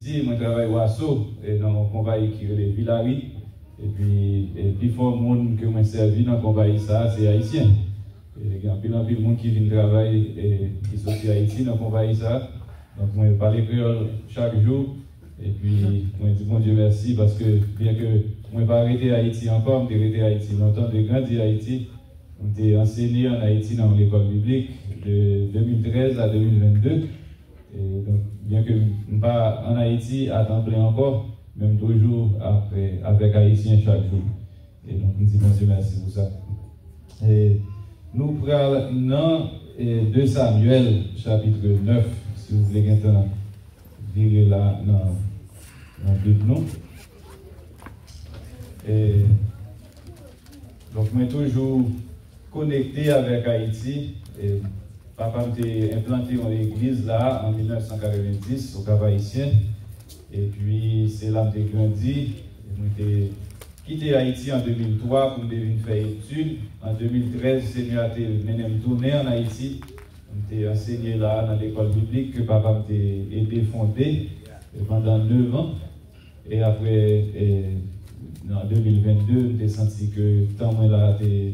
Moi, je travaille au Asso, dans un compagnie qui est le Villari. Et puis, le plus fort monde que moi servi dans le compagnie, c'est haïtien. Il y a un peu de monde qui vient travailler et qui sont haïtiens dans le compagnie. Donc, moi, je parle créole chaque jour. Et puis, moi, je dis bon Dieu merci parce que, bien que moi, je n'ai pas arrêté Haïti encore, je suis arrêté Haïti longtemps, j'ai grandi à Haïti. J'ai enseigné en Haïti dans l'école biblique de 2013 à 2022. Et donc, bien que je ne suis pas en Haïti à temps plein encore, même toujours après, avec Haïtiens chaque jour. Et donc, nous disons Dieu merci pour ça. Et nous prenons 2 Samuel, chapitre 9, si vous voulez maintenant virer là dans la Bible. Et donc, je suis toujours connecté avec Haïti. Et papa m'a implanté dans l'église là en 1990 au Cap Haïtien. Et puis, c'est là que j'ai grandi. J'ai quitté Haïti en 2003 pour venir faire études. En 2013, le Seigneur a mené me tourner en Haïti. J'ai enseigné là dans l'école biblique que papa m'a aidé fonder pendant 9 ans. Et après, en 2022, j'ai senti que tant que là, j'ai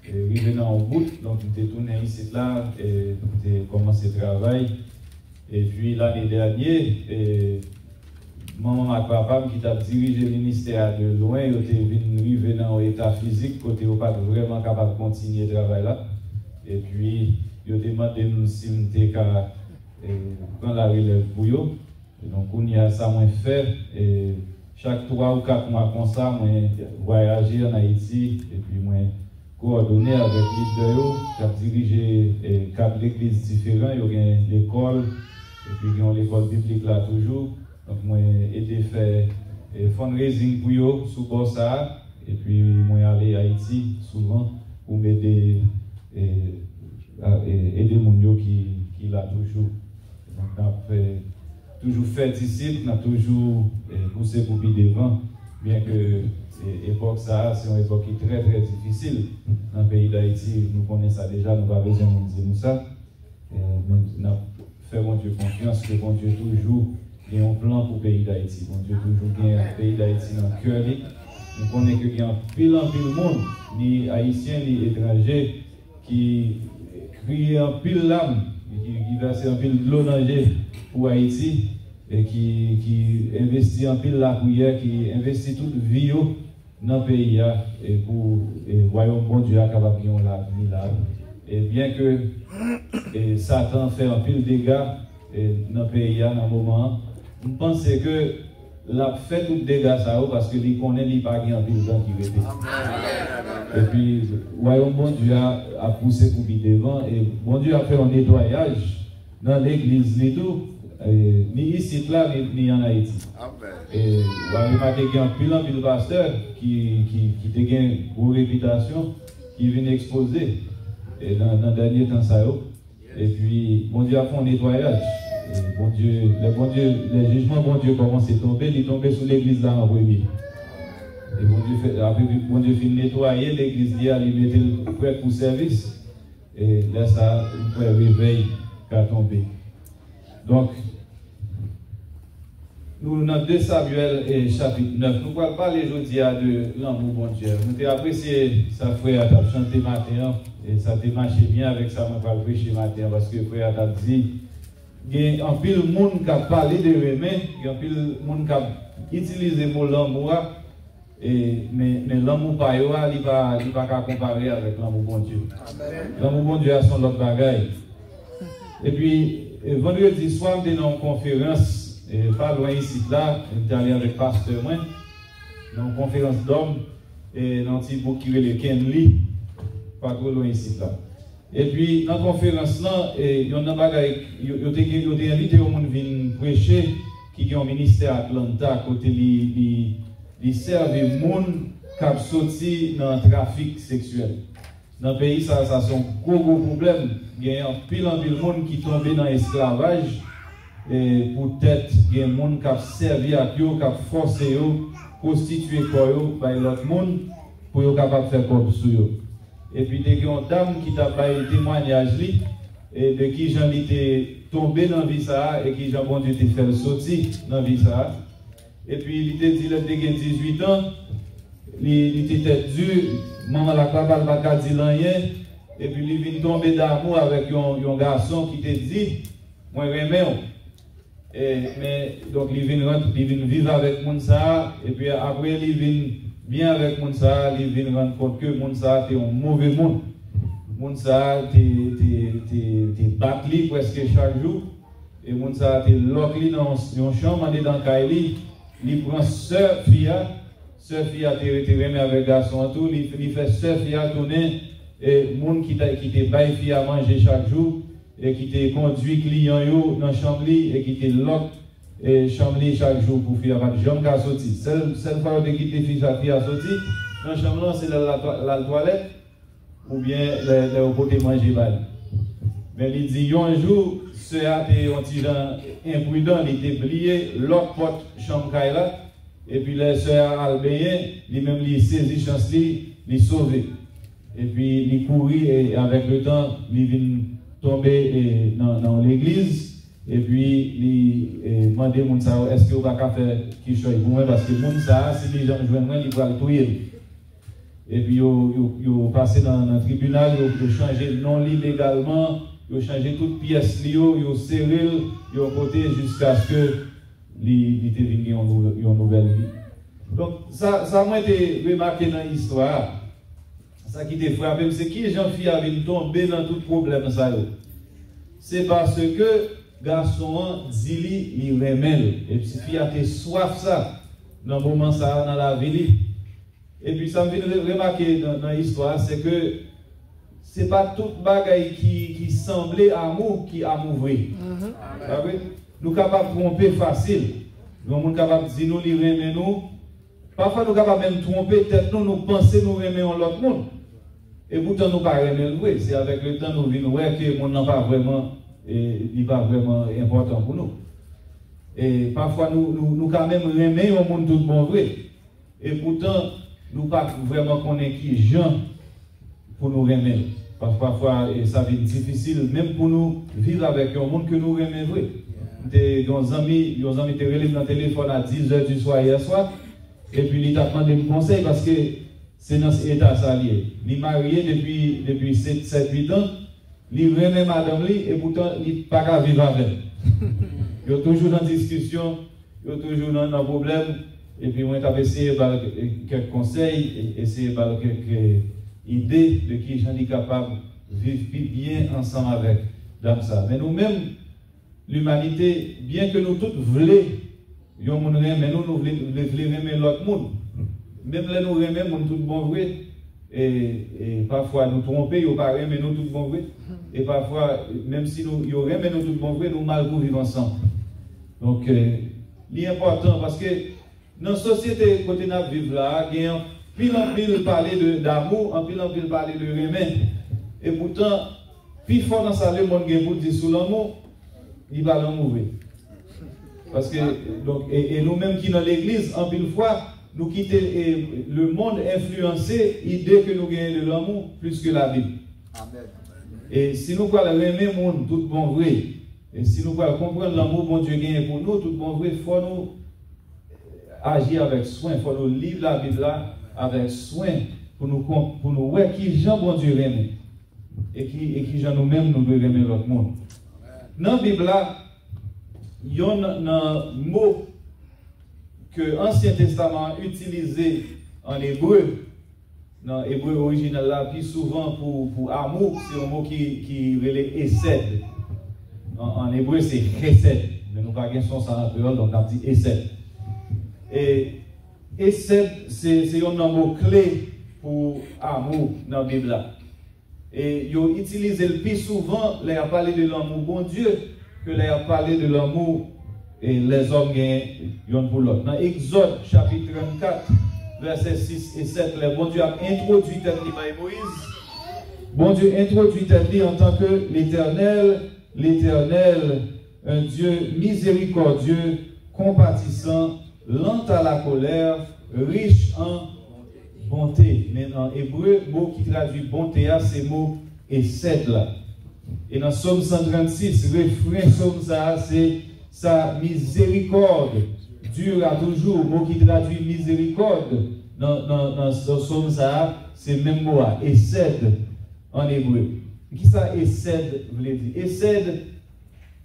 arrivé dans le bout. Donc, j'ai tourné ici là et j'ai commencé le travail. Et puis l'année dernière, maman et papa qui t'a dirigé le ministère de loin, ils étaient venus dans l'état physique, côté où pas vraiment capable de continuer le travail là. Et puis, ils ont demandé si on était capable de prendre la relève pour eux. Donc, on y a ça, moi fait. Et chaque 3 ou 4 mois comme ça, moi voyager en Haïti et puis moi coordonner avec les leaders qui ont dirigé 4 églises différentes. Il y a l'école. Et puis, il y a l'école biblique là toujours. Donc, moi, j'ai aidé faire fundraising pour eux sous Bossa. Et puis, moi, aller à Haïti souvent pour m'aider aider les gens qui l'a toujours. Donc, on a toujours fait disciple, on a toujours poussé pour bien devant. Bien que l'époque, ça, c'est une époque qui est très, très difficile. Dans le pays d'Haïti, nous connaissons ça déjà, nous n'avons pas besoin de dire ça. Nous fait mon Dieu confiance que mon Dieu toujours il y a un plan pour le pays d'Haïti. Mon Dieu toujours il y a un pays d'Haïti dans le cœur. Nous connaissons qu'il y a un pile monde, ni haïtiens, ni étrangers, qui crient un pile l'âme, qui versent un pile de l'eau pour Haïti, et qui investit un pile la prière, qui investit toute vie dans le pays, et pour le royaume bon Dieu capable de la vie là. Et bien que Satan fait un pile de dégâts dans le pays à un moment, je pense que la fait tout dégâts parce que il connaît qu'il n'y a pas de pile dans qui répète. Et puis, le royaume bon Dieu a poussé pour lui devant, et bon Dieu a fait un nettoyage dans l'église, ni ici, là, ni en Haïti. Et vous avez remarqué qu'il y a un pile de pasteurs qui a une bonne réputation, qui viennent exposer dans le dernier temps. Et puis, bon Dieu a fait un nettoyage. Et bon Dieu, les jugements, bon Dieu commencent à tomber, ils tombent sur l'église là en premier. Et bon Dieu fait nettoyer l'église, il mettait prêt pour service. Et là, ça, il peut réveil qui a tombé. Donc, nous, dans 2 Samuel chapitre 9, nous allons parler aujourd'hui de l'amour bon Dieu. Nous avons apprécié ça, frère, à chanter matin, et ça a marché bien avec ça, on va prêcher matin, parce que frère a dit, il y a un peu de monde qui a parlé de remède, il y a un peu de monde qui a utilisé le mot l'amour, mais l'amour pas, il ne peut pas comparer avec l'amour bon Dieu. L'amour bon Dieu a son autre bagaille. Et puis, vendredi soir, nous avons une conférence. Pas loin ici, là, on est allé avec le pasteur, dans une conférence d'hommes, et dans un petit bout qui est le Kenley, pas trop loin ici, là. Et puis, dans la conférence, là, il y a invité au monde venir prêcher, qui ont un ministère à Atlanta, côté ils servent les gens qui ont sorti dans le trafic sexuel. Dans le pays, ça c'est un gros problème. Il y a un pile de monde qui tombent dans l'esclavage. Et peut-être qu'il y a des gens qui ont servi à eux, qui ont forcé eux, constitué par l'autre monde pour être capable de faire comme sur eux. Et puis, il y a une dame qui t'a fait un témoignage de qui j'en étais tombé dans la vie ça et qui Jean bon Dieu te fait sortir dans la vie ça. Et puis il te dit, il a 18 ans, il était dur, maman la papa n'a pas dit rien. Et puis il vient tomber d'amour avec un garçon qui te dit, moi j'aime. Mais donc il vient vivre avec Mounsa, et puis après il vient bien avec Mounsa, il vient rendre compte que Mounsa est un mauvais monde. Mounsa t'es battu presque chaque jour, et Mounsa t'es loqué dans une chambre, dans le Kaili, il prend sœur Fia t'es remis avec garçon tout, il fait sœur Fia tourner, et monde qui te baille Fia manger chaque jour. Et qui te conduit client dans la chambre et qui te lock et chambre chaque jour pour faire pas de jambe qu'à sortir. Seule fois que quitter fille à sortir dans la chambre c'est la toilette ou bien le côté manger balle. Mais il dit un jour ce a été un petit gens imprudent, il était plié l'autre porte chambre là et puis le sœur Albéen lui-même il saisit chance il sauvé. Et puis il courit et avec le temps il vient tomber dans l'église et puis il demandait Mounsa est-ce que vous pouvez faire quelque chose pour moi parce que Mounsa si les gens joignent moi ils vont le tuer et puis ils passé dans le tribunal ils ont changé le nom légalement ils ont changé toute pièce ils ont serré ils ont côté jusqu'à ce que il était venu une nouvelle vie. Donc ça m'a été remarqué dans l'histoire. Ça qui te frappé, c'est qui Jean-Fille avait tombé dans tout problème ça. C'est parce que garçon dit il remèle et puis fille a été soif ça dans le moment ça dans la vie. Et puis ça me fait remarquer dans l'histoire c'est que c'est pas toute bagaille qui semblait amour qui amour vrai. Nous capables de tromper facile. Nous sommes capables de dire nous les remet nous. Parfois nous capables même tromper tête nous penser nous remet l'autre monde. Et pourtant, nous ne pas le vrai. C'est avec le temps nous venons voir que le monde n'est pas vraiment important pour nous. Et parfois, nous quand même remet au monde tout bon vrai. Et pourtant, nous ne pas vraiment connaître qui gens pour nous remettre. Parce que parfois, ça va être difficile, même pour nous vivre avec un monde que nous remet vrai. Nos amis te relèvent dans le téléphone à 10h du soir hier soir. Et puis, ils t'a demandé des conseils parce que c'est dans cet état salier. Il est marié depuis 7-8 ans. Il remet madame et pourtant il n'est pas qu'à vivre avec. Il est toujours dans discussion, il est toujours dans un problème. Et puis moi j'ai essayé par quelques conseils, essayer par quelques idées de qui j'en suis capable de vivre bien ensemble avec dans ça. Mais nous-mêmes, l'humanité, bien que nous tous voulons, mais nous voulons aimer l'autre monde. Même là, nous remettons tout bon vrai. Et parfois, nous trompons, nous pas mais nous tout bon vrai. Et parfois, même si nous remettons nous tout bon vrai, nous mal pour vivre ensemble. Donc, l'important, parce que dans la société, côté nous vivons là, il y a pile en pile parler d'amour, en pile parler de remettre. Et pourtant, plus fort dans ça, le monde qui pour dire sous l'amour, il va l'amour. Parce que, donc, et nous-mêmes qui dans l'église, en pile fois, nous quitter le monde influencé, l'idée que nous gagnons de l'amour plus que la Bible. Amen. Et si nous pouvons aimer le monde, tout bon vrai, et si nous pouvons comprendre l'amour que bon Dieu gagne pour nous, tout bon vrai, il faut nous agir avec soin, il faut nous lire la Bible là avec soin pour nous voir qui Jean bon Dieu aime et qui Jean nous-mêmes nous devons aimer l'autre monde. Dans la Bible là, il y a un mot que l'Ancien Testament a utilisé en hébreu, dans l'hébreu original là, plus souvent pour amour, c'est un mot qui relève Essed. En hébreu, c'est Chesed. Mais nous n'avons pas son ça en créole, donc on dit Essed. Et Essed, c'est un mot clé pour amour dans la Bible là. Et ils ont utilisé le plus souvent, ils ont parlé de l'amour bon Dieu, que ils ont parlé de l'amour et les hommes gagnent pour l'autre. Dans Exode chapitre 34, versets 6 et 7, le bon Dieu a introduit Moïse. Bon Dieu introduit en tant que l'Éternel, un Dieu miséricordieux, compatissant, lent à la colère, riche en bonté. Mais en hébreu, le mot qui traduit bonté, c'est le mot Essed là. Et dans Somme 136, le refrain Somme ça, c'est sa miséricorde dure toujours. Le mot qui traduit miséricorde dans Somme ça, c'est le même mot, Esed en hébreu. Qui ça, Esed voulait dire? Esed,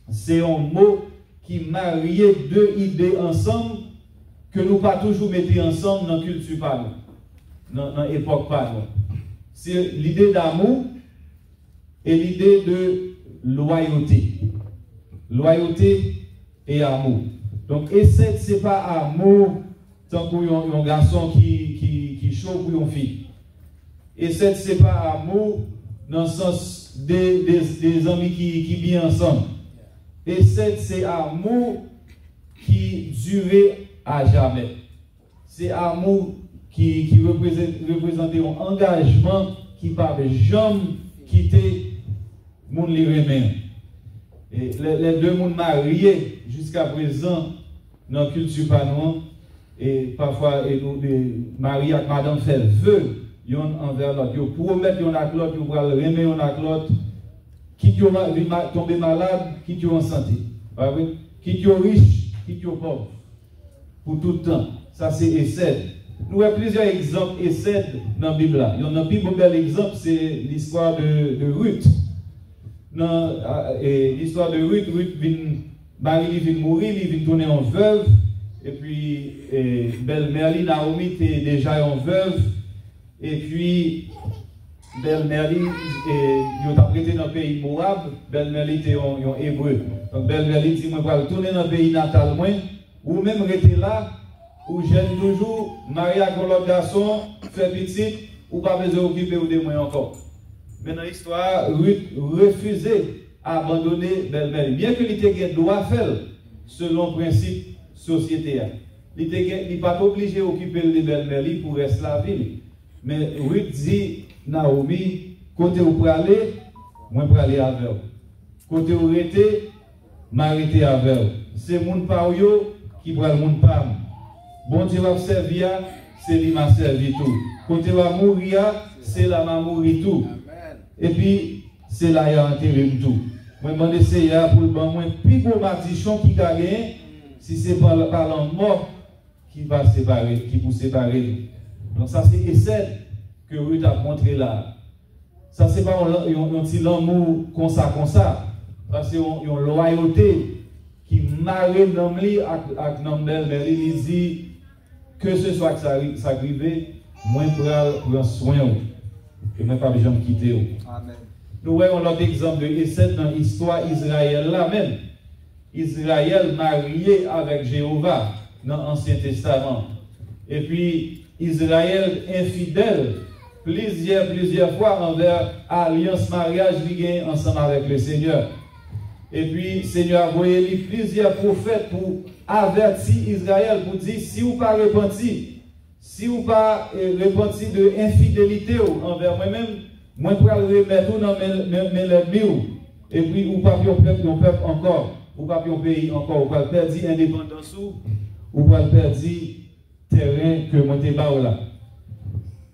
c'est un mot qui marie deux idées ensemble que nous pas toujours mettre ensemble dans la culture pas dans l'époque pas. C'est l'idée d'amour et l'idée de loyauté. Loyauté et amour. Donc, Esed, ce n'est pas amour tant qu'un garçon qui chaud pour une fille. Esed, ce n'est pas amour dans le sens des amis qui bien ensemble. Esed, c'est amour qui dure à jamais. C'est amour qui représente un engagement qui ne peut jamais quitter mon livre. Et les deux mondes mariés jusqu'à présent dans la culture panoise, et parfois Marie et madame fait vœu envers l'autre. Ils promettent l'un à l'autre, ils vont remettre l'un à l'autre. Qui tombe malade, qui est en santé. Qui est riche, qui est pauvre. Pour tout le temps. Ça, c'est Esed. Nous avons plusieurs exemples Esed dans la Bible. Il y en a un plus bel exemple, c'est l'histoire de Ruth. L'histoire de Ruth, Marie vient mourir, il vient tourner en veuve. Et puis, belle-mère, Naomi était déjà en veuve. Et puis, belle-mère, il a prêté dans le pays Moab. Belle-mère était en hébreu. Donc, belle-mère dit, moi, je vais retourner dans le pays natal, ou même rester là, où j'aime toujours, marier avec l'autre garçon, faire petit, ou pas besoin d'occuper ou de moi encore. Mais dans l'histoire, Ruth refusait d'abandonner belle-mère. Bien que l'ité doit faire, selon le principe société. Il n'est pas obligé d'occuper les belle-mère pour rester la ville. Mais Ruth dit, Naomi, côté où pour aller, moi pour aller avec vous. Côté où rester, m'arrêter avec vous. C'est mon pario qui prend mon pam. Bon Dieu va servir, c'est lui m'a servi tout. Côté va mourir, c'est là m'a mourir tout. Et puis, c'est là il a enterré tout. Moi, je demande essayer pour le bon, moi, plus gros matichon qui a gagné, si c'est par l'homme mort qui va séparer, qui vous séparer. Donc, ça, c'est Esed que Ruth a montré là. Ça, c'est pas un petit l'amour comme ça. Ça, c'est une loyauté qui marie l'homme avec l'homme belle, il dit que ce soit que ça arrive, moi, je prends soin. Et moi, pas besoin de quitter. Amen. Nous voyons l'autre exemple de Esed dans l'histoire d'Israël là même. Israël marié avec Jéhovah dans l'Ancien Testament. Et puis, Israël infidèle plusieurs fois envers alliance mariage liée ensemble avec le Seigneur. Et puis, Seigneur a envoyé plusieurs prophètes pour avertir Israël, pour dire, si vous pas repenti, si vous pas repenti de infidélité envers moi-même, moi je vais remettre tout dans mes ennemis. Et puis, ou pas un peuple encore, ou pas un pays encore, ou pas perdre l'indépendance, ou pas perdre le terrain que moi t'ai là.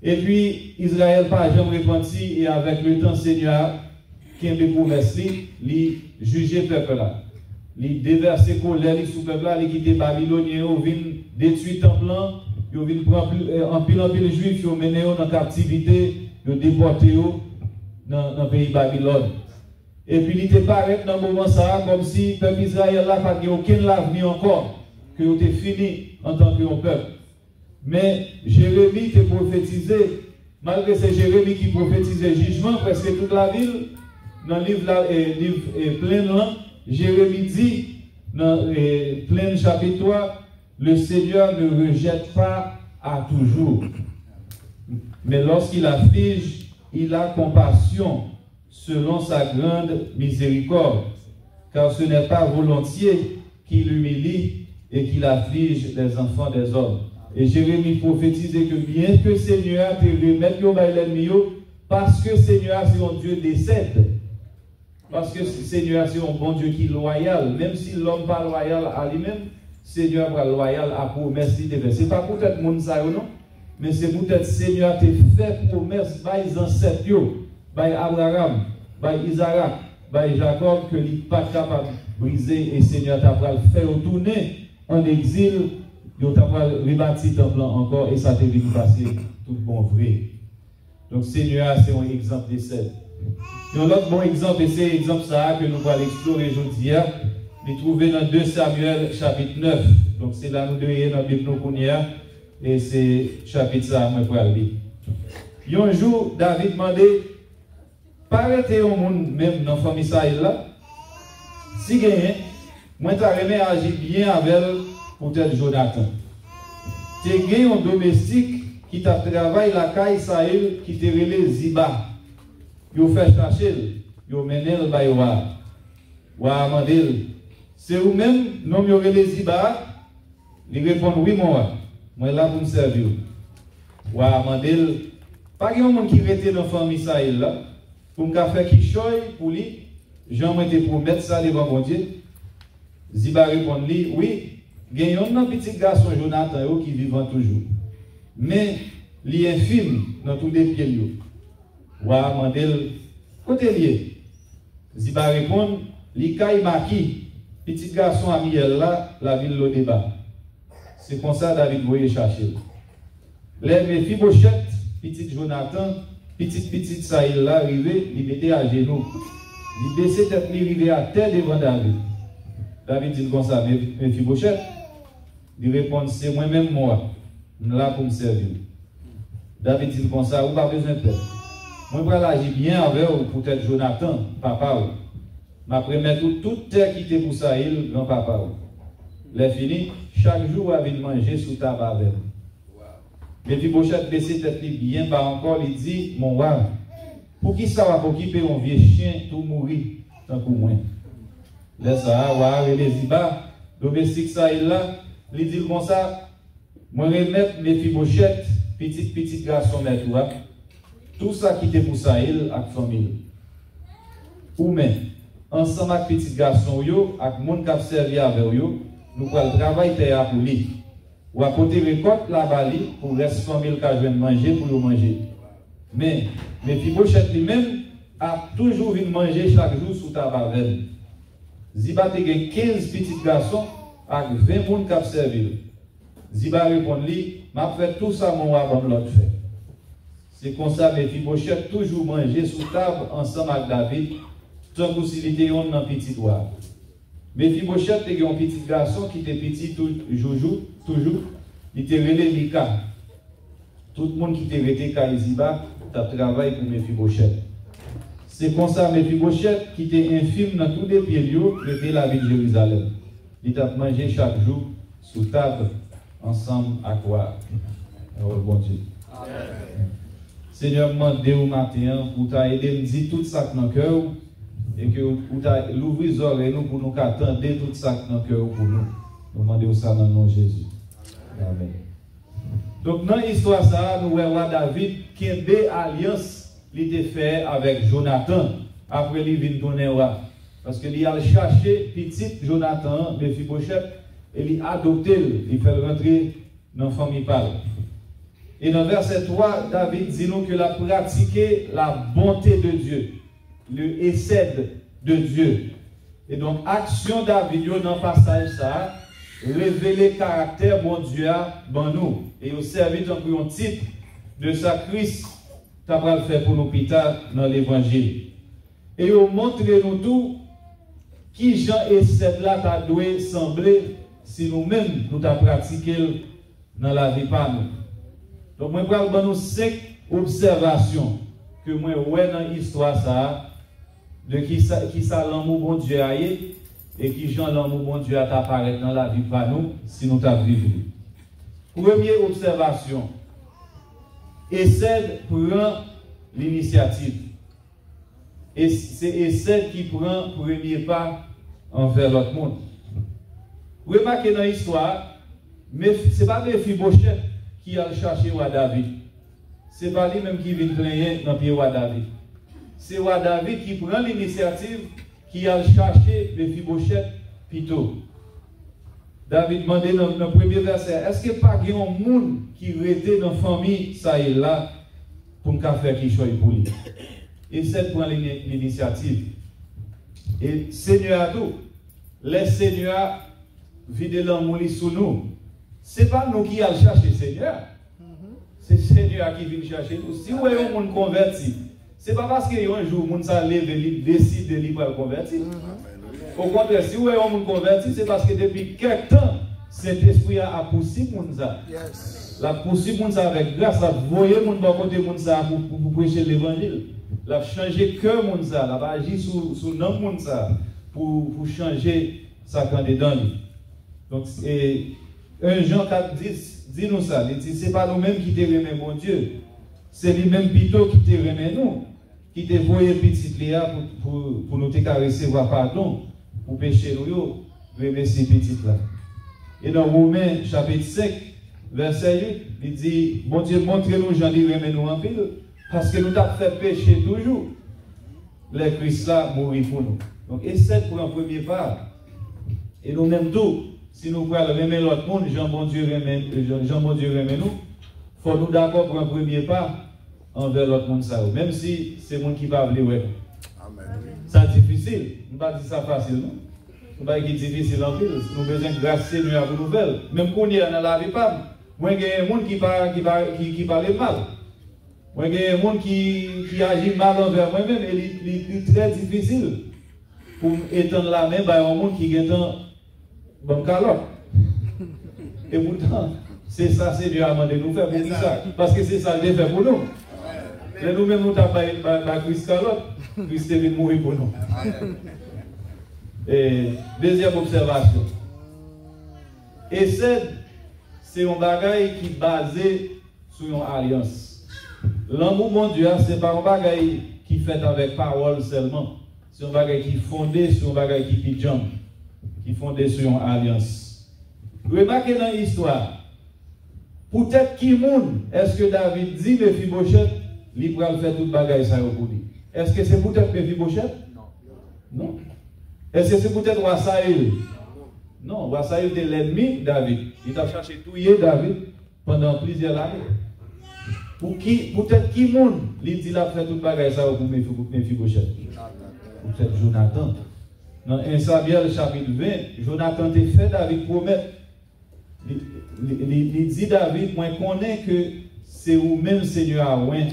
Et puis, Israël pas jamais repenti, et avec le temps, Seigneur, qui a des promesses, il juger le peuple là. Il déverser colère sur le peuple là, il quitte Babylonien, il vient détruire le temple là, il vient prendre en pile juif, il mener dans la captivité, il déporter dans le pays Babylone. Et puis il était pareil dans le moment ça, comme si le peuple Israël là n'a pas aucun avenir encore, que il était fini en tant que peuple. Mais Jérémie qui prophétisé, malgré c'est Jérémie qui prophétisait jugement presque toute la ville, dans le livre plein là, Jérémie dit, dans plein chapitre 3, le Seigneur ne rejette pas à toujours. Mais lorsqu'il afflige, il a compassion selon sa grande miséricorde. Car ce n'est pas volontiers qu'il humilie et qu'il afflige les enfants des hommes. Et Jérémie prophétisait que bien que le Seigneur te remette l'ennemi, parce que le Seigneur c'est un Dieu décède. Parce que le Seigneur c'est un bon Dieu qui est loyal. Même si l'homme n'est pas loyal à lui-même, le Seigneur est loyal à promesse qu'il fait. Ce n'est pas peut-être mon ça non, mais c'est peut-être le Seigneur te fait promesse par les ancêtres, par Abraham, par Isaac, par Jacob que il n'est pas capable de briser et Seigneur t'a pas le faire tourner en exil, il t'a pas rebâti temple encore et ça t'est venu passer tout bon vrai. Donc Seigneur, c'est un exemple de ça. Et un autre bon exemple, et c'est l'exemple ça que nous allons explorer aujourd'hui, nous trouver dans 2 Samuel chapitre 9. Donc c'est là nous devons dans la Bible et c'est chapitre ça, moi pour aller. Un jour, David demandait, paraît-il au monde, même dans la famille Saïl là, si gagne, moi t'as remis agir bien avec peut-être Jonathan. Tu as gagné un domestique qui t'a travaillé la caille Saïl, qui t'a relé Ziba. Il fait chercher, il mené le baïwa. Ou a demandé, c'est vous-même, non, il relé Ziba. Il répond, oui, moi là pour me servir. Ou a demandé, pas qu'il y a un monde qui était dans la famille Saïl là, pour me faire qui choye pour lui, j'en été pour mettre ça devant mon Dieu. Ziba répond, oui, il y a un petit garçon Jonathan qui vit toujours. Mais il est infime dans tous les pieds. Ou a demandé, côté lié. Ziba répond, l'Ikaï Maki, petit garçon à Miel là, la ville le débat. C'est comme ça David voyait chercher. Les Mephibosheth, petit Jonathan, petit Saïl là, arrivé, il mettait à genoux. Il baissait tête, il arrivait à terre devant David. David dit comme ça, Mephibosheth, il répond, c'est moi-même moi, là pour me servir. David dit comme ça, vous n'avez pas besoin de faire. Moi, je vais agir bien avec vous, peut-être Jonathan, papa. Ma première toute terre qui était pour Saïl, grand-papa. Les fini, chaque jour, il vient manger sous table avec vous. Mais puis, Bochette baissé tête bien bas encore, il dit, mon roi, pour qui ça va occuper un vieux chien tout mourir, tant que moi. Laisse ça, ouais, les Ziba, domestique Saïl là, il dit comme ça, moi, remettre mes filles Bochette, petit garçon, mais tout ça qui était pour Saïl avec famille. Ou même, ensemble avec petit garçon, avec monde qui a servi avec eux, nous allons travailler pour lui. Ou à côté récolte la bali pour les familles qui viennent manger pour le manger. Mais Mephibosheth lui-même a toujours vu manger chaque jour sous tabac. Ziba a 15 petits garçons avec 20 personnes qui ont servi. Ziba répond lui, m'a fait tout ça mon roi comme l'autre fait. C'est comme ça que Mephibosheth toujours manger sous table ensemble avec David, tant que s'il était un petit roi. Mephibosheth était un petit garçon qui était petit toujours, il était relé Mika. Tout le monde qui était resté Ziba, a travaillé pour Mephibosheth. C'est comme ça Mephibosheth qui était infime dans tous les pays, était la ville de Jérusalem. Il a mangé chaque jour sous table ensemble à quoi? Bon Dieu. Seigneur, demandez au matin pour t'aider à me dire tout ça dans le cœur et que vous l'ouvrez les oreilles pour nous attendre tout ça dans le cœur pour nous. Nous demandons ça dans le nom de Jésus. Amen. Donc, dans l'histoire, ça, nous voyons David qui a une alliance qu'il a fait avec Jonathan après il vient donner roi. Parce qu'il a cherché petit Jonathan, Mephibosheth, et il a adopté, il fait rentrer dans la famille parle. Et dans verset 3, David dit nous qu'il a pratiqué la bonté de Dieu, le essai de Dieu. Et donc, action David dans le passage, ça, révéler le caractère bon Dieu dans nous. Et au service d'un type de sacrifice, tu as le faire pour nous plus tard dans l'évangile. Et au montrer nous tout, qui Jean et cette là t'a dû sembler si nous-mêmes nous t'a pratiqué dans la vie par nous. Donc, moi, je vais vous donner 5 observations que moi, ouais, dans l'histoire, ça, de qui ça l'amour bon Dieu a et qui Jean l'amour bon Dieu a apparaître dans la vie par nous, si nous t'avons vécu. Première observation, essaie prend l'initiative. Et c'est essaie qui prend premier pas envers l'autre monde. Remarquez dans l'histoire, mais ce n'est pas Mephibosheth qui a cherché roi David. Ce n'est pas lui-même qui vient plaigner dans le pied roi David. C'est roi David qui prend l'initiative, qui a cherché Mephibosheth plutôt. David demandait dans le premier verset, est-ce qu'il n'y a pas un monde qui était dans la famille, ça est là, pour me faire qui choisit pour lui? Et c'est prend l'initiative. Et Seigneur a tout. Les Seigneurs vident l'amour sous nous. Ce n'est pas nous qui allons chercher Seigneur. C'est Seigneur qui vient chercher nous. Si vous voyez un monde converti, ce n'est pas parce qu'un jour, le monde s'enlève et décide de le convertir. Au contraire, si vous voyez un monde converti, c'est parce que depuis quelque temps, cet esprit a poussé pour nous. La poussé pour nous avec grâce. La voyé mon bon côté pour prêcher l'évangile. La changé cœur mon ça. La agi sous nom mon ça pour changer sa candidature. Donc, 1 Jean 4:10 dit nous ça. Il dit, c'est pas nous-mêmes qui te remet mon Dieu. C'est lui-même plutôt qui te remet nous. Qui te voyé petit Léa pour nous te recevoir pardon. Pour pécher nous, remercier petit là. Et dans Romains chapitre 5, verset 8, il dit, bon Dieu, montrez-nous, j'en ai remet nous en pile, parce que nous t'avons fait pécher toujours. Les Christ là mourir pour nous. Donc, essaie pour un premier pas. Et nous-mêmes tout, si nous voulons remettre l'autre monde, Jean bon Dieu remet nous, il faut nous d'accord pour un premier pas envers l'autre monde. Même si c'est le monde qui va venir, ouais. C'est difficile. Nous ne pas dire ça facile, non? Nous ne pas dire difficile en plus. Nous avons besoin de grâce Seigneur pour nous faire. Même qu'on est dans la vie, moi, il y a des gens qui parlent mal. Moi, il y a des gens qui agissent mal envers moi-même. Et c'est très difficile pour étendre la main à un monde qui est en bonne calotte. Et pourtant, c'est ça Seigneur a demandé de nous faire pour ça. Parce que c'est ça qu'il fait pour nous. Et nous-mêmes, nous avons fait Christ calotte. Christ est venu mourir pour nous. Et deuxième observation. Et c'est un bagage qui est basé sur une alliance. L'amour mon Dieu, ce n'est pas un bagage qui est fait avec parole seulement. C'est un bagage qui est fondé sur un bagage qui est jump, qui est fondé sur une alliance. Remarquez dans l'histoire. Peut-être qui monde est-ce que David dit Mephibosheth, il va faire tout le bagage ça pour lui. Est-ce que c'est peut-être Mephibosheth? Non. Est-ce que c'est peut-être Roi Saül? Non, Roi Saül était l'ennemi de David. Il a cherché tuer David pendant plusieurs années. Peut-être qui monde il a fait tout le bagage ça pour Mephibosheth? Peut-être Jonathan. Dans 1 Samuel chapitre 20, Jonathan t'a fait David promettre. Il dit David, moi je connais que c'est vous-même Seigneur à oint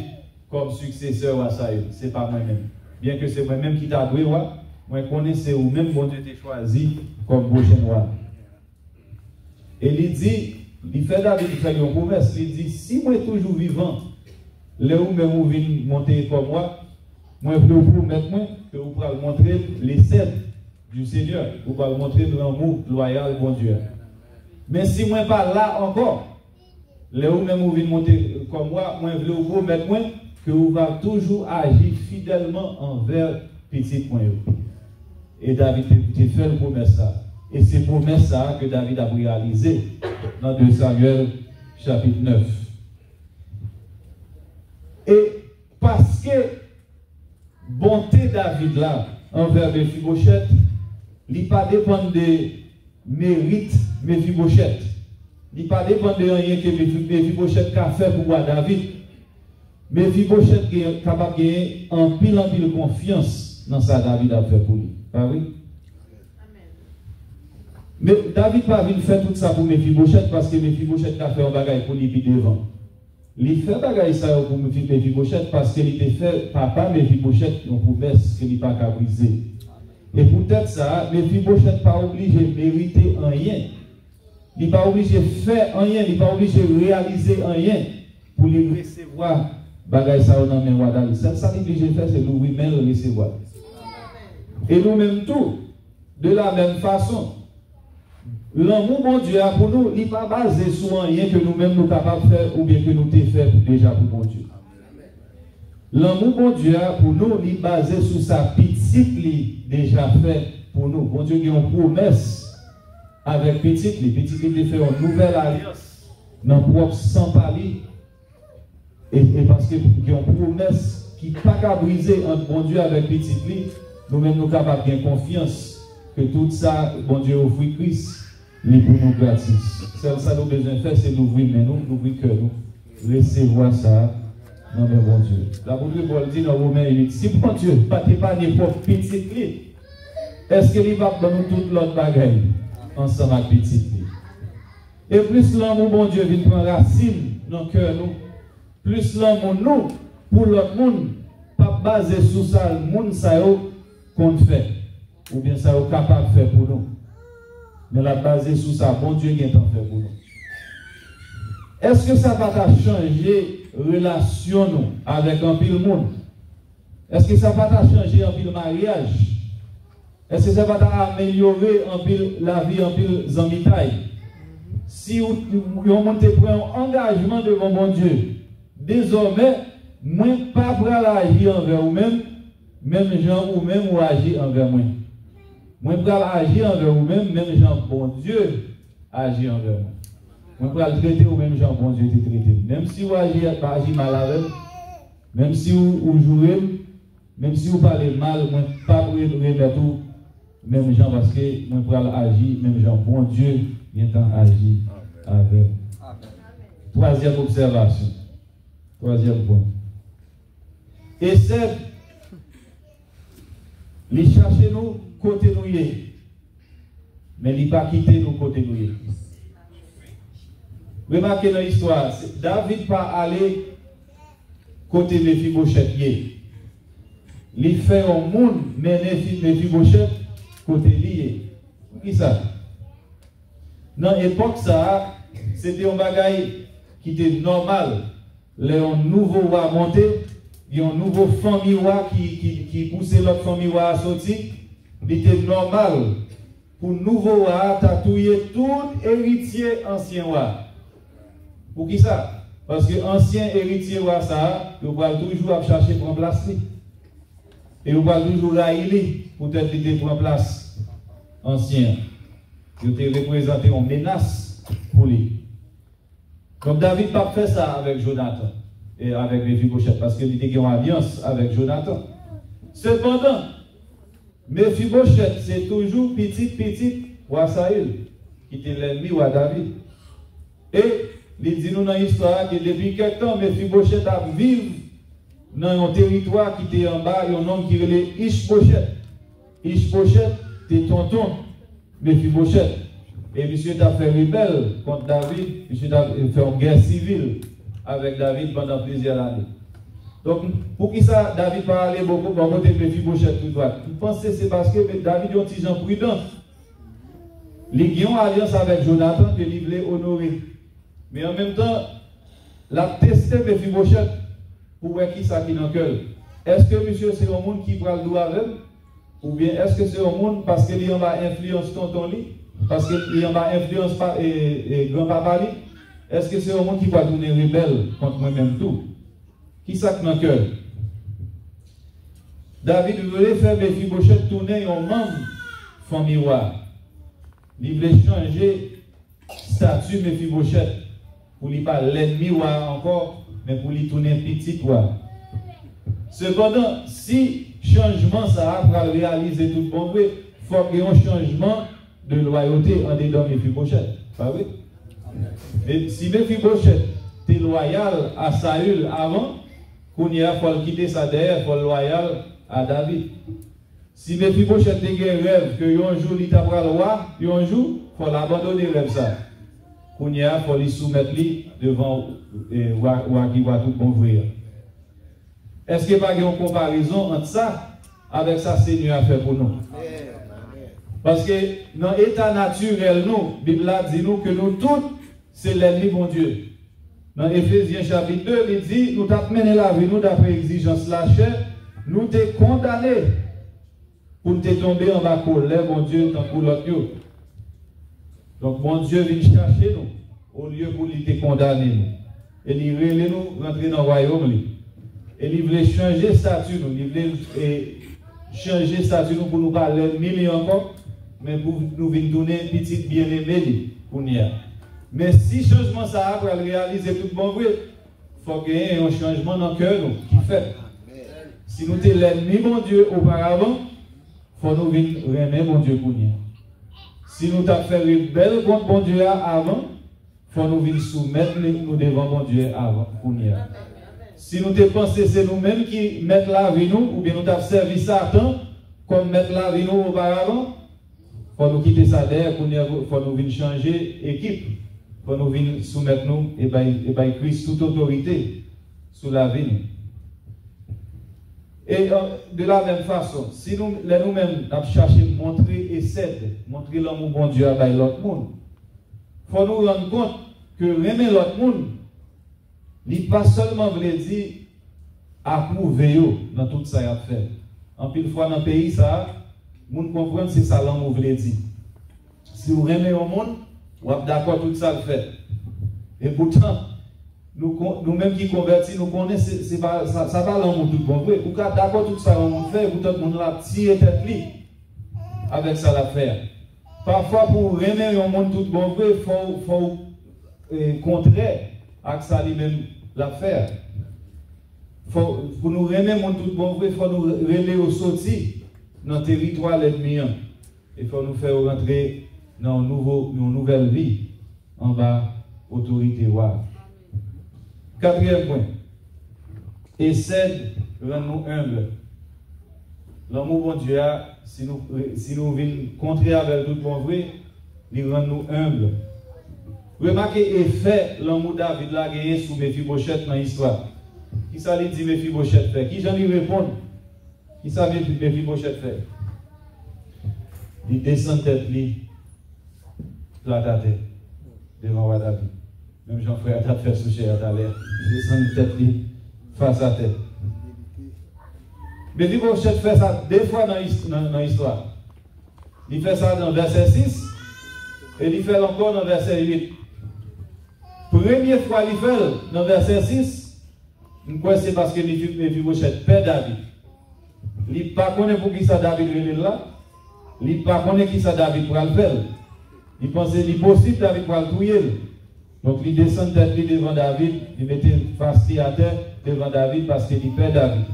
comme successeur à Saül. Ce n'est pas moi-même. Bien que c'est moi-même qui t'a doué, moi je connais c'est vous-même bon Dieu t'a choisi comme prochain roi. Et il dit, il fait David, il fait une promesse, il dit, si moi toujours vivant, là où même vous venez monter comme moi je vais vous promettre que vous pourrez montrer les scènes du Seigneur, vous pourrez montrer l'amour loyal bon Dieu. Mais si moi pas là encore, là où même vous venez monter comme moi je vais vous promettre que vous va toujours agir fidèlement envers petit point. Et David a fait une promesse ça. Et c'est promesse ça que David a réalisé dans 2 Samuel chapitre 9. Et parce que bonté David là envers Mephibosheth, il ne pas dépend de mérite Mephibosheth. Il ne pas dépend de rien que Mephibosheth a fait pour David. Mephibosheth est capable de gagner en pile confiance dans ça David a fait pour lui. Ah oui? Mais David n'a pas fait tout ça pour Mephibosheth parce que Mephibosheth a fait un bagage pour lui devant. Il fait un bagage ça pour Mephibosheth parce qu'il était fait papa Mephibosheth une promesse qu'il n'a pas qu'à briser. Et peut-être ça, Mephibosheth n'est pas obligé de mériter rien. Il n'est pas obligé de faire rien, il n'est pas obligé de réaliser rien pour lui recevoir bagage ça dans le roi David. Ça qu'il est obligé de faire, c'est nous lui-même le recevoir. Et nous-mêmes tout, de la même façon. L'amour bon Dieu pour nous, il n'est pas basé sur rien que nous-mêmes nous capables de faire ou bien que nous t'ai fait déjà pour bon Dieu. L'amour bon Dieu pour nous, il est basé sur sa petite déjà fait pour nous. Bon Dieu, il a une promesse avec petite li. Petite li, il fait une nouvelle alliance dans le propre sans parler. Et parce qu'il y a une promesse qui n'est pas qu'à briser entre bon Dieu avec petite li, nous-mêmes nous capables de confiance que tout ça, bon Dieu offre Christ. Les pour nous gratis. C'est ça que nous besoin de faire, c'est d'ouvrir mais nous, d'ouvrir cœur nous, recevoir ça dans le bon Dieu. La Bible dit dans Romains 8, si bon Dieu, pas n'importe petite clé, est-ce qu'il va donner toute l'autre bagaille ensemble avec petit? Et plus l'amour, bon Dieu, vient prendre racine dans le cœur, nous, plus l'amour, nous, pour l'autre monde, pas basé sur ça, le monde, ça qu'on fait, ou bien ça est capable de faire pour nous. Mais la basé sur ça, bon Dieu, vient en faire pour nous. Est-ce que ça va changer relation nous avec un pile monde? Est-ce que ça va changer un pile mariage? Est-ce que ça va améliorer un pile la vie, un pile zamitaille? Si vous montez pour un engagement devant mon Dieu, désormais, moi pas pour agir envers vous-même, même gens ou même ou agir envers moi. Moi pour agir envers vous-même, même gens bon Dieu agir envers moi. Moi pour traiter ou même gens bon Dieu te traiter. Même si vous agissez mal avec, même si vous jouez, même si vous parlez mal, moi pas pour remettre tout, même gens parce que moi pour agir, même gens bon Dieu vient agir avec. Troisième observation. Troisième point. Et c'est, il cherche nous côté nous, mais il n'a pas quitté nous côté nous. Remarquez dans l'histoire, David pas allé côté Mephibosheth. Il fait un monde, mais Mephibosheth côté lié. Qui ça? Dans l'époque, ça, c'était un bagage qui était normal. Un nouveau roi monté, il y a un nouveau famille roi qui poussait l'autre famille roi à sortir. Il était normal pour le nouveau roi tatouiller tout héritier ancien roi. Pour qui ça? Parce que ancien héritier roi, ça, il va toujours chercher pour remplacer. Et il va toujours railler pour être pour place ancien. Il te représenté en menace pour lui. Comme David n'a pas fait ça avec Jonathan et avec Mephibosheth parce qu'il était en alliance avec Jonathan. Cependant, Mephibosheth, c'est toujours petit roi Saül qui était l'ennemi roi David. Et il dit nous dans l'histoire que depuis quelque temps, Mephibosheth a vécu dans un territoire qui était en bas, il y a un homme qui relait Ishbosheth. Ishbosheth, c'était tonton Mephibosheth. Et monsieur a fait rebelle contre David, monsieur a fait une guerre civile avec David pendant plusieurs années. Donc, pour qui ça, David va aller beaucoup dans le côté de Mephibosheth tout droit? Vous pensez que c'est parce que David est un petit gens prudent. Il a une alliance avec Jonathan que il voulait honorer. Mais en même temps, la testé Mephibosheth pour voir qui ça qui est dans le cœur. Est-ce que monsieur c'est un monde qui prend le droit avec? Ou bien est-ce que c'est un monde parce qu'il y a une influence tonton lui? Parce qu'il y a une influence grand-papa lui? Est-ce que c'est un monde qui va tourner rebelle contre moi-même tout? Qui ça qui est dans le cœur? David voulait faire Mephibosheth tourner un membre famille roi. Il voulait changer statut Mephibosheth pour lui pas l'ennemi roi encore, mais pour lui tourner petit roi. Cependant, si changement ça va réaliser tout bon bruit, il faut qu'il y ait un changement de loyauté en dedans Mephibosheth. Pas vrai? Et si Mephibosheth était loyal à Saül avant, il faut quitter ça derrière, il faut loyal à David. Si Mephibosheth était un rêve que un jour il t'a le roi, un jour, il faut l'abandonner rêve ça. Il faut lui soumettre devant le roi qui va tout convaincre. Est-ce qu'il n'y a pas une comparaison entre ça avec ça Seigneur a fait pour nous? Parce que dans l'état naturel, nous, la Bible dit nous que nous tous, c'est l'ennemi bon Dieu. Dans Éphésiens chapitre 2, il dit, nous t'avons mené la vie, nous d'après l'exigence de la chair, nous t'es condamnés pour te tomber en bas colère, mon Dieu, tant pour l'autre. Donc, mon Dieu vient chercher nous, au lieu pour lui te condamner nous. Et il voulait nous rentrer dans le royaume. Et il voulait changer le statut nous. Il voulait changer le statut nous pour nous parler l'ennemi encore, mais pour nous venir donner une petite bien-aimée pour nous. Mais si changement ça va réaliser tout bon bruit, il faut qu'il y ait un changement dans le cœur qui fait. Si nous sommes l'ennemi, mon Dieu, auparavant, il faut nous venir remettre mon Dieu pour nous. Si nous avons fait rebelle contre mon Dieu avant, il faut nous venir soumettre nous devant mon Dieu avant pour nous. Si nous avons pensé c'est nous-mêmes qui mettons la vie nous, ou bien nous avons servi Satan, comme mettre la vie nous auparavant, il faut nous quitter ça derrière, il faut nous venir changer équipe, il faut nous venir soumettre nous et bien Christ toute autorité sous la vie. Et de la même façon, si nous-mêmes nous cherchons à montrer et cèder, montrer l'amour bon Dieu à l'autre monde, il faut nous rendre compte que aimer l'autre monde, il n'est pas seulement veut dire approuver dans tout ça qu'il a fait. En pile fois dans le pays, ça, nous comprenons c'est ça l'amour veut dire. Si vous aimez au monde, vous êtes d'accord tout ça le fait. Et pourtant, nous-mêmes qui convertis, nous connaissons, ça va l'amour tout bon vrai. Vous êtes d'accord tout ça l'amour fait, pourtant, nous l'a tiré tête avec ça l'affaire. Parfois, pour aimer au monde tout bon vrai, il faut contrer avec ça lui-même l'affaire. Pour nous aimer mon tout bon vrai, il faut nous relayer au sorti dans le territoire l'ennemi. Il faut nous faire rentrer dans une nouvelle vie en bas autorité. Quatrième point. Essaie de rendre nous humbles. L'amour bon Dieu, si nous venons contrer avec tout bon vrai, il rend nous humbles. Remarquez l'effet l'amour David l'a gagné sous Mephibosheth dans l'histoire. Qui ça lui dit Mephibosheth fait? Qui j'en lui répond? Qui ça Mephibosheth fait? Il descend tête lui, la tête devant roi David. Même Jean-Frère a fait soucher à l'air. Il descend tête lui face à tête. Mephibosheth fait ça deux fois dans l'histoire. Il fait ça dans verset 6 et il fait encore dans verset 8. Première fois, il fait dans verset 6. C'est parce que Mephibosheth perd David. Il ne pas connaît pour qui ça David est là. Il ne pas connaît qui ça David pour le faire. Il pensait qu'il est possible David pour le tuer. Donc il descend tête devant David, il mettait face à terre devant David parce qu'il perd David.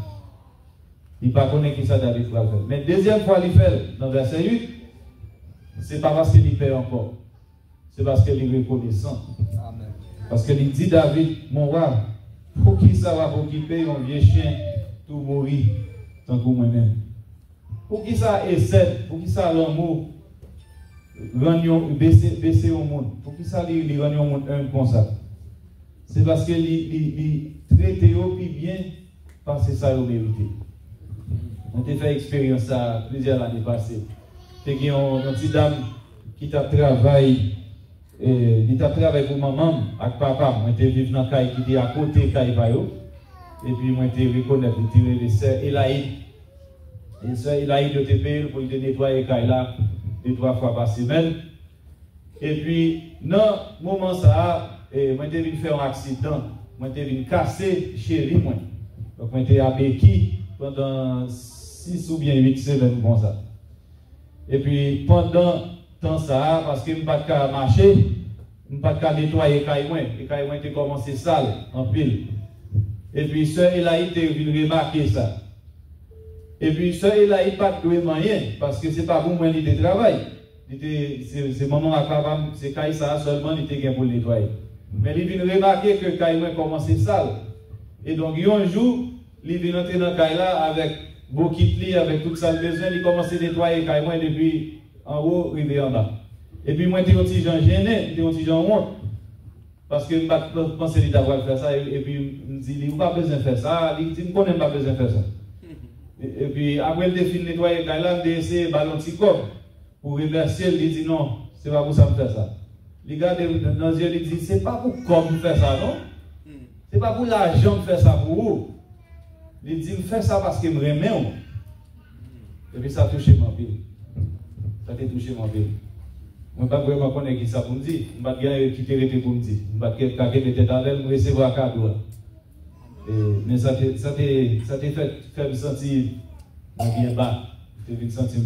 Il ne pas connaît qui ça David pour le faire. Mais deuxième fois il fait dans verset 8, ce n'est pas parce qu'il perd encore. C'est parce qu'il est reconnaissant. Amen. Parce qu'il dit David, mon roi, pour qui ça va occuper un vieux chien tout mourir tant que moi-même? Pour qui ça essaie? Pour qui ça l'amour baisser au monde? Pour qui ça il rend au monde un comme ça? C'est parce qu'il traite au plus bien parce que ça le mérité. On a fait expérience ça plusieurs années passées. C'est qu'il y a une petite dame qui t'a travaillé. Il t'a travaillé pour maman, avec papa. Moi, j'étais vivre dans le caille qui était à côté de Caïbayo. Et puis, moi, j'étais reconnaître, j'ai tiré les sœurs Elaïd. Les sœurs Elaïd, je t'ai payé pour lui nettoyer caille là 2-3 fois par semaine. Et puis, dans ce moment, ça, moi, j'étais venu faire un accident. Moi, j'étais venu casser chérie, moi. Donc, moi, j'étais à Béki pendant 6 ou bien 8 semaines comme ça. Et puis, pendant temps ça, parce que je ne peux pas marcher, je ne peux pas nettoyer les cailles, et cailles étaient commencé sale, en pile. Et puis, sœur Elaïd est venue remarquer ça. Et puis, sœur Elaïd n'a pas de rien, parce que ce n'est pas pour moi qui de travail. C'est moment à capable, c'est cailles ça seulement, il était pour le nettoyer. Mais il vient remarquer que cailles commencé sale. Et donc, un jour, il vient entrer dans caille là avec beaucoup de avec tout ça besoin, il commence à nettoyer cailles depuis en haut, arrivé en bas. Et puis moi, j'étais un petit gens gêné, j'étais un petit gens honte. Parce que je pensais d'avoir fait ça, et puis il me dit, il n'a pas besoin de faire ça, il dit, je ne connais pas besoin de faire ça. Et puis après le défi de nettoyer, il a essayé de ballon petit corps pour remercier, il dit, non, ce n'est pas pour ça que je fais ça. Il regarde dans les yeux, il dit, ce n'est pas pour comme faire ça, non? Ce n'est pas pour l'argent de faire ça pour vous. Il dit, je fais ça parce que je me remets. Et puis ça a touché ma vie. Ça t'a touché mon vie. Je ne sais pas vraiment connaître qui ça pour me dire. Je ne sais pas qui t'est pour me dire. Je ne sais pas qui t'est avec me recevoir un cadeau. Mais ça t'a fait me sentir bien bas. Ça t'a fait me sentir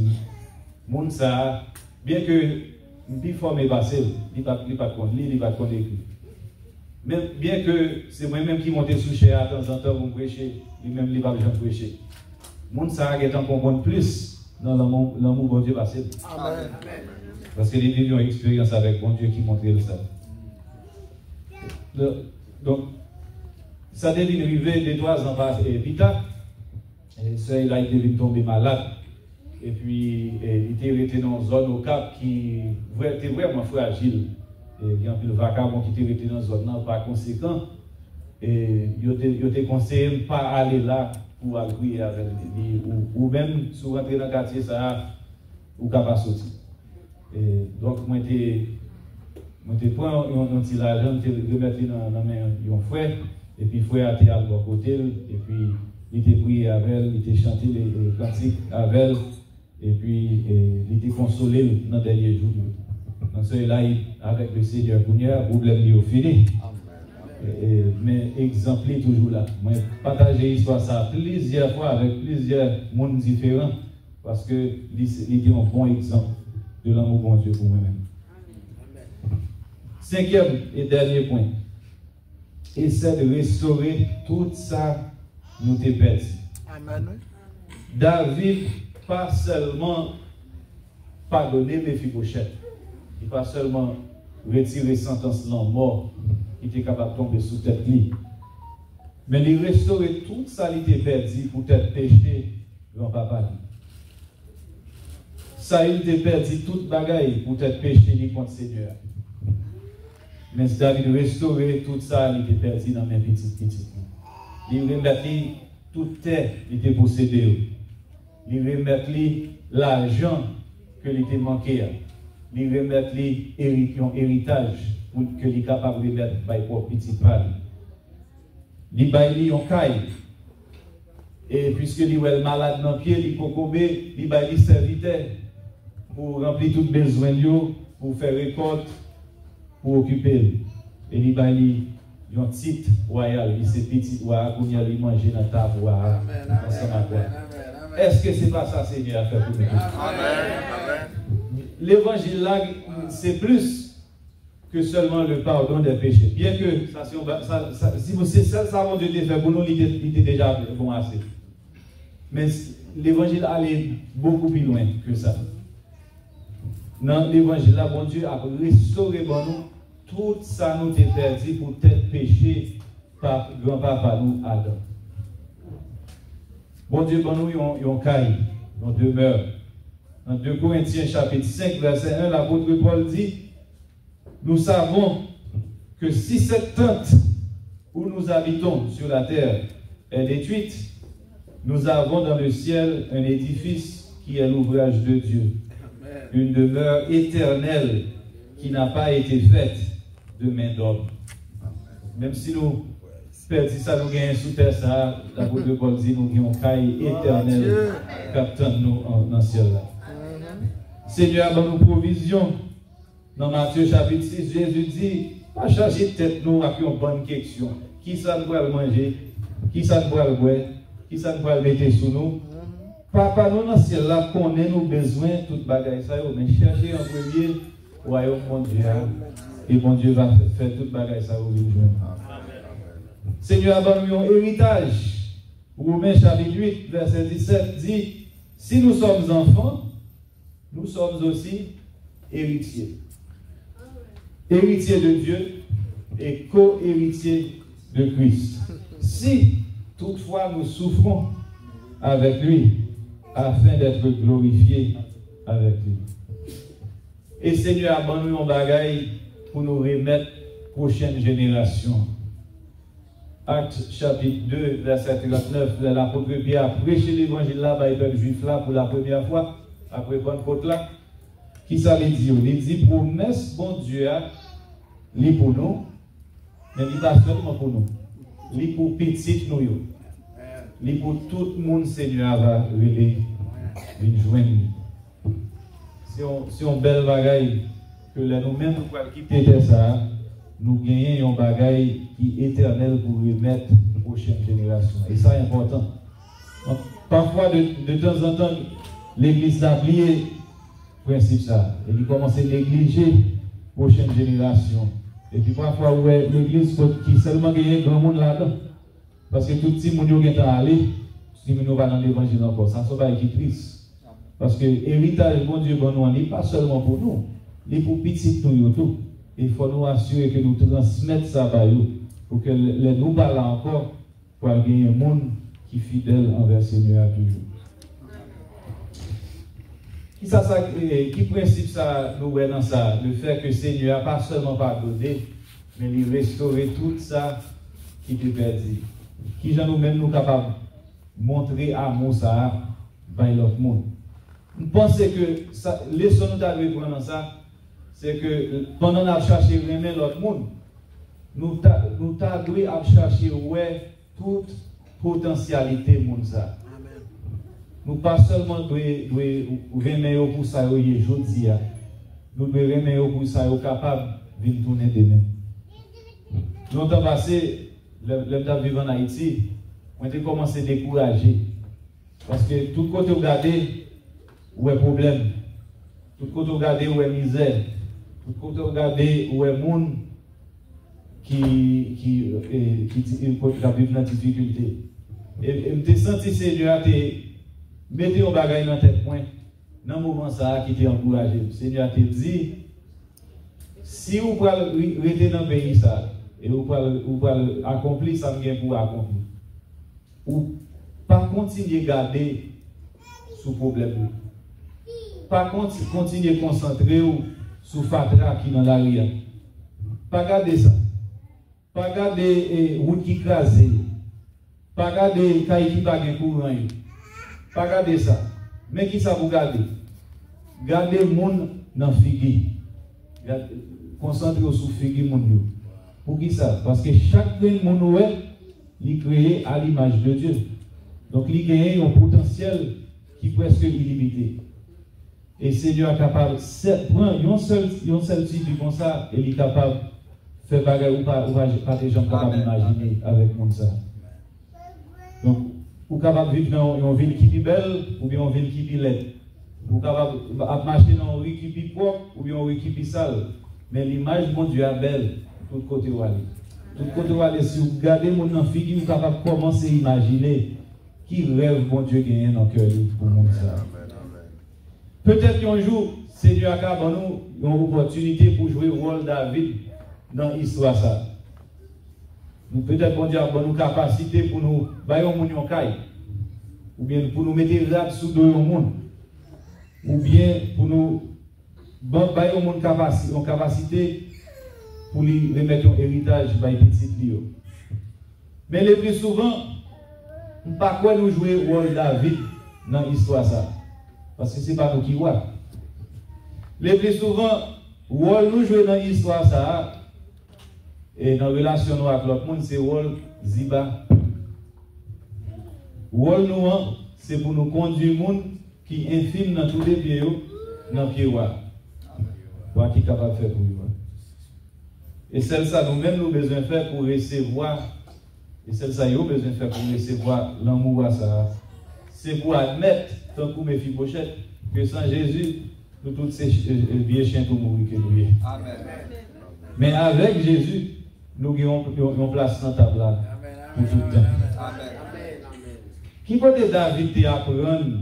monde ça. Bien que je suis formé passé, il ne peut pas connaître. Mais bien que c'est moi-même qui monte sous chez à temps en temps pour me prêcher, lui-même il ne va pas prêcher. Monde ça est en comprendre plus. Dans l'amour bon Dieu passé. Amen. Parce que les gens ont une expérience avec bon Dieu qui montre ça. Donc, ça devait arriver des 3 ans par Vita. Et ça, il a été tombé malade. et puis il était dans une zone au Cap qui était vraiment fragile. Et il y a un peu de vagabond qui était dans une zone par conséquent. Et il était conseillé de ne pas aller là pour aller prier avec lui. Ou même si vous rentrez dans le quartier, ça, vous ne pouvez pas sortir. Et donc, moi, je prends un petit argent, je remettre dans la main de mon frère, et puis le frère était à côté, et puis il était prié avec elle, il était chanté les cantiques avec elle, et puis il était consolé dans le dernier jour. Donc, là, avec le Seigneur, le problème est fini. Mais exemple est toujours là. Moi, partager l'histoire ça plusieurs fois avec plusieurs mondes différents, parce que il était un bon exemple de l'amour bon Dieu pour moi-même. Cinquième et dernier point. Essaie de restaurer tout ça nous t'es perdu. Amen. David, pas seulement pardonner Méphibosheth, il pas seulement retirer sentence de mort, qui était capable de tomber sous tête lui, mais il restaurer tout ça qui était perdu pour être péché grand papa. Ça il était perdu toute bagaille pour être péché contre le Seigneur. Mais David restaurer tout ça qui était perdu dans mes petites. Il remettre toute terre qui était possédée. Il remettre l'argent que il était manqué. Il remettre l'héritage pour que il capable de remettre pour petit pal. Il baille en caille. Et puisque il est malade dans le pied, il cocobé, il baille serviteur pour remplir tous les besoins, pour faire récolte, pour occuper. Et il baille un titre royal, il c'est petit roi, qu'on y a manger dans ta voie. Est-ce que c'est pas ça, Seigneur, à faire pour nous? L'évangile là, c'est plus que seulement le pardon des péchés. Bien que si vous savez ça, mon Dieu t'a fait pour nous, il était déjà bon assez. Mais l'évangile allait beaucoup plus loin que ça. Dans l'évangile là, mon Dieu a restauré pour nous tout ça nous était perdu pour être péché par grand-papa nous Adam. Bon Dieu, pour nous, yon caille, yon demeure. Dans 2 Corinthiens chapitre 5, verset 1, l'apôtre Paul dit, nous savons que si cette tente où nous habitons sur la terre est détruite, nous avons dans le ciel un édifice qui est l'ouvrage de Dieu, une demeure éternelle qui n'a pas été faite de main d'homme. Même si nous perdons ça, nous gagnons sous terre, ça, l'apôtre Paul dit, nous gagnons un caille éternel qui attend nous dans le ciel. Seigneur, dans nos provisions, dans Matthieu chapitre 6, Jésus dit, pas chercher tête nous avec une bonne question. Qui ça nous va manger? Qui ça nous va boire? Qui ça nous va mettre sous nous? Papa, nous dans le ciel là, connaît nos besoins, toute bagaille ça, mais chercher en premier, royaume mon Dieu, et mon Dieu va faire toute bagaille ça au joindre. Seigneur, abandonne un héritage. Romains chapitre 8, verset 17 dit, si nous sommes enfants, nous sommes aussi héritiers. Héritiers de Dieu et co-héritiers de Christ. Si toutefois nous souffrons avec lui, afin d'être glorifiés avec lui. Et Seigneur, abandonne un bagaille pour nous remettre prochaine génération. Actes chapitre 2, verset 39, l'apôtre Pierre a prêché l'évangile là, par les peuples juifs là pour la première fois, après Pentecôte là. Qui ça veut dire? Il dit promesse, bon Dieu, li pour nous, mais il pas seulement pour nous. Li pour petit nous. Li pour tout le monde, Seigneur, va relayer, venir joindre. Si on belle bagaille, que nous-mêmes nous pouvons quitter ça, nous gagnons un bagaille qui est éternel pour remettre aux prochaines générations. Et ça est important. Donc, parfois, de temps en temps, l'Église a oublié le principe ça. Et il commence à négliger les prochaines générations. Et puis parfois, ouais, l'Église qui seulement gagne grand monde là-dedans. Parce que tout le monde qui est allé, si nous va dans l'évangile encore, ça ne va pas être triste. Parce que l'héritage, bon Dieu, bon nous, n'est pas seulement pour nous, il est pour petit nous tout. Il faut nous assurer que nous transmettons ça par nous, pour que les nous parlent encore, pour gagner un monde qui est fidèle envers le Seigneur toujours. Qui principe ça, nous voyons dans ça, le fait que le Seigneur n'a pas seulement pardonné, mais il restaurer tout ça qui te perdu. Qui j'en nous-mêmes nous capables de montrer amour ça vers l'autre monde. Nous pensons que ça, les leçons nous avons prendre dans ça, c'est que pendant qu'on a cherché vraiment l'autre monde, nous avons à chercher ouais toute potentialité monde ça. Nous pas seulement devons remettre pour ça aujourd'hui, nous devons remettre pour ça capable de tourner demain. Longtemps passé, le vivre en Haïti, on a commencé à décourager. Parce que tout côté regardez, où est problème, tout côté regardez où est misère, tout côté regardez où est monde qui vit dans la difficulté. Et je me senti Seigneur mettez un bagage dans tête point dans le moment ça qui t'a encouragé. Seigneur t'a dit si vous pouvez rester dans le pays ça et vous pouvez accomplir ça bien pour accomplir. Ou pas continuer à garder sous problème. Pas continuer à concentrer sur fatra qui dans l'arrière. Pas garder ça. Pas garder route qui crasée. Pas garder caille qui pas gain courant. Pas garder ça. Mais qui ça vous garder? Garder le monde dans figui. Concentrer sur figui monde. Pour qui ça? Parce que chaque monde il est créé à l'image de Dieu. Donc il gagne un potentiel qui est presque illimité. Et le Seigneur est capable de prendre un seul type comme ça et il est capable de faire bagarre ou pas des gens capables d'imaginer avec le monde ça. Donc, vous êtes capable de vivre dans une ville qui est belle ou bien une ville qui est laide. Vous êtes capable de marcher dans une rue qui est propre ou bien une rue qui est sale. Mais l'image de mon Dieu est belle, tout côté où aller. Tout côté où aller, si vous regardez mon enfant, vous êtes capable de commencer à imaginer qui rêve mon Dieu gagne dans le cœur pour le monde. Peut-être qu'un jour, Seigneur a capable nous une opportunité pour jouer le rôle de David dans l'histoire ça. Peut-être qu'on dit une capacité pour nous bailler au monde ou bien pour nous mettre rap sous deux au monde, ou bien pour nous bailler au monde une capacité pour lui remettre un héritage par les petits lieux. Mais le plus souvent, on ne pas quoi nous jouer le rôle de David dans l'histoire ça. Parce que ce n'est pas nous qui voyons. Le plus souvent, le rôle nous jouer dans l'histoire ça. Et dans la relation avec l'autre monde, c'est le rôle Ziba. Le rôle nous, c'est pour nous conduire le monde qui est infime dans tous les pieds, dans les pieds. Pour qui est capable de faire pour lui. Et celle ça, nous-mêmes, nous avons besoin de faire pour recevoir. Et celle ça, nous avons besoin de faire pour recevoir l'amour. C'est pour admettre, tant que mes filles pochettes, que sans Jésus, nous tous ces vieux chiens pour mourir que nous. Amen. Mais avec Jésus, nous avons place dans ta place pour tout le temps. Qui peut David apprendre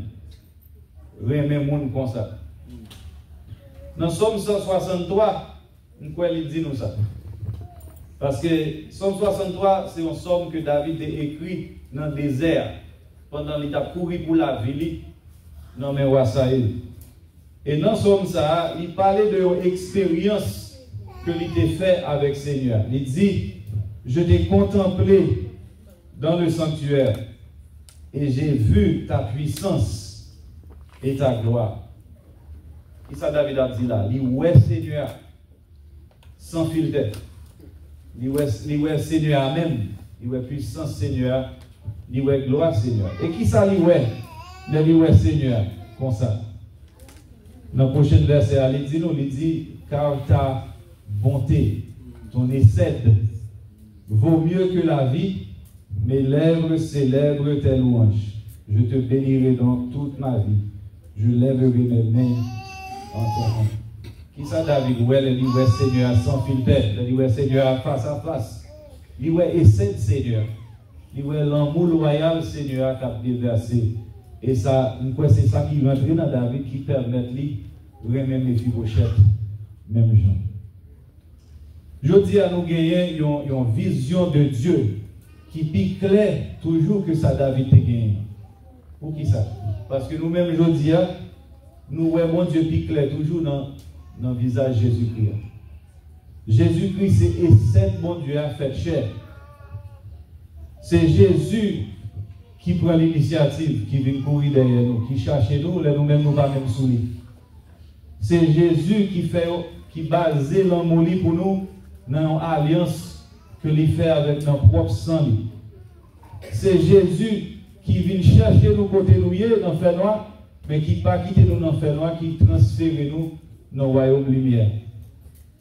à aimer le monde comme ça? Dans Somme 163, nous il dit nous ça. Parce que Somme 63, c'est un somme que David a écrit dans le désert pendant qu'il a couru pour la ville dans le roi Saül. Et dans Somme ça, il parlait de l'expérience que il t'a fait avec le Seigneur. Il dit, je t'ai contemplé dans le sanctuaire et j'ai vu ta puissance et ta gloire. Et ça David a dit là, il ouais Seigneur sans filtre. Il ouais Seigneur même, il ouais puissance Seigneur, il ouais gloire Seigneur. Et qui ça il ouais Seigneur comme ça. Dans le prochain verset, il dit, car ta bonté, ton excède vaut mieux que la vie, mes lèvres célèbrent tes louanges. Je te bénirai dans toute ma vie. Je lèverai mes mains en ton nom. Qui ça David? Il dit, ouais Seigneur sans filtre, il dit, ouais Seigneur face à face. Il dit, ouais excède Seigneur. Il dit, ouais l'amour loyal Seigneur qui a déversé. Et ça, c'est ça qui rentre dans David qui permet de remettre mes fibochettes, même gens. Je dis à nous gagner une vision de Dieu qui pique clair toujours que ça David te gagne. Pour qui ça? Parce que nous-mêmes, je dis, nous voyons mon Dieu plus clair toujours dans le visage de Jésus-Christ. Jésus-Christ, c'est mon Dieu a fait chair. C'est Jésus qui prend l'initiative, qui vient courir derrière nous, qui cherche nous, nous-mêmes nous pas même sous lui. C'est Jésus qui base l'amour pour nous dans l'alliance que lui fait avec notre propre sang. C'est Jésus qui vient chercher nous côté nous dans le fer noir, mais qui pas quitter nous dans le fer noir, qui transfère nous dans le royaume lumière.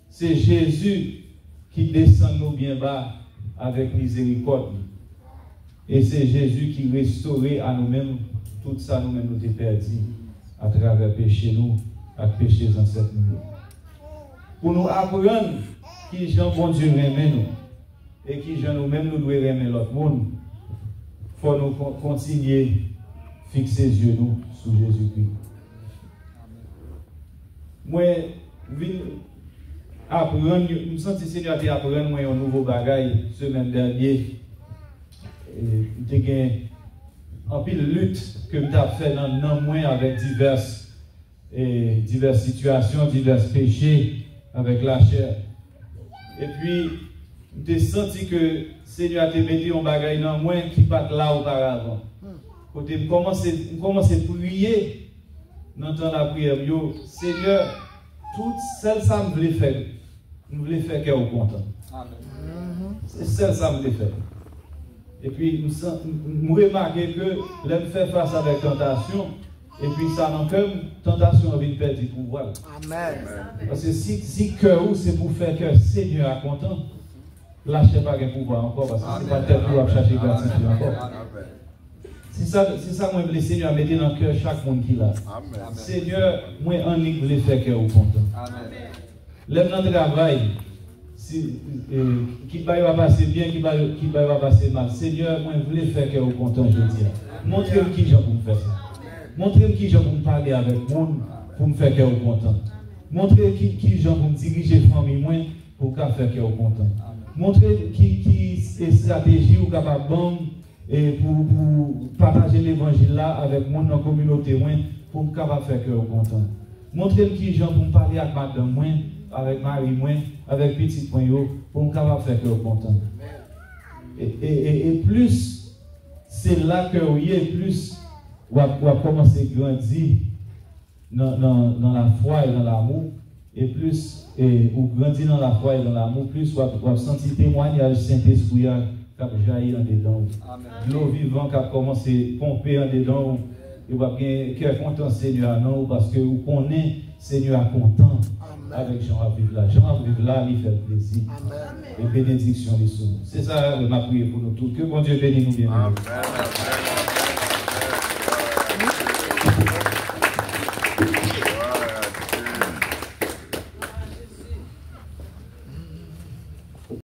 C'est Jésus qui descend nous bien bas avec miséricorde. Et c'est Jésus qui restaure à nous-mêmes tout ça nous-mêmes nous avons perdu à travers le péché nous, avec le péché des ancêtres nous. Pour nous apprendre qui Jean bon Dieu aime nous et qui Jean nous-mêmes nous devons aimer l'autre monde, il faut nous continuer à fixer les yeux nous sur Jésus-Christ. Moi, je apprendre, je me sens que le Seigneur a appris un nouveau bagage semaine dernière. J'ai gagné un peu de lutte que je ai fait dans moi avec diverses situations, divers péchés avec la chair. Et puis, j'ai senti que le Seigneur a mis un bagage dans moi qui pas là auparavant. Quand je commence à prier dans le temps de la prière, Seigneur, tout celle ça me voulait faire. Je voulais faire qu'elle soit content. C'est celle ça me voulait faire. Et puis, nous remarquons que l'homme fait face avec tentation, et puis ça n'a comme tentation vient perdre du pouvoir. Amen. Parce que si cœur c'est pour faire que le Seigneur est content, lâchez pas le pouvoir encore, parce que ce n'est pas tel pour chercher gratifier encore. C'est ça moi le Seigneur mettre dans le cœur chaque monde qui l'a. Seigneur, moi en ligne voulais faire que vous content. Amen. L'homme dans le travail, qui va passer bien, qui va passer mal. Seigneur, moi je voulais faire que vous content, je dis. Montrez-moi qui j'ai pour me faire ça. Montrez-moi qui j'ai pour me parler avec moi pour me faire que vous content. Montrez-moi qui j'ai pour me diriger la famille moi pour faire que vous content. Montrez qui est stratégie ou capable et pour partager l'évangile là avec moi dans la communauté pour me faire que vous content. Montrez-moi qui j'ai pour me parler avec madame moi, avec Marie moi, avec petit point pour me faire que vous content. Et plus c'est là que vous y êtes, plus vous commencer à grandir dans la foi et dans l'amour. Et plus vous grandissez dans la foi et dans l'amour, plus vous sentez témoignage Saint-Esprit qui a jailli en dedans. L'eau vivante qui a commencé à pomper en dedans. Et vous avez cœur content Seigneur non parce que vous connaissez Seigneur content avec Jean à vivre là. Jean à vivre là, il fait plaisir. Amen. Et bénédiction les sous. C'est ça ma prière pour nous tous. Que bon Dieu bénisse nous bien. Amen.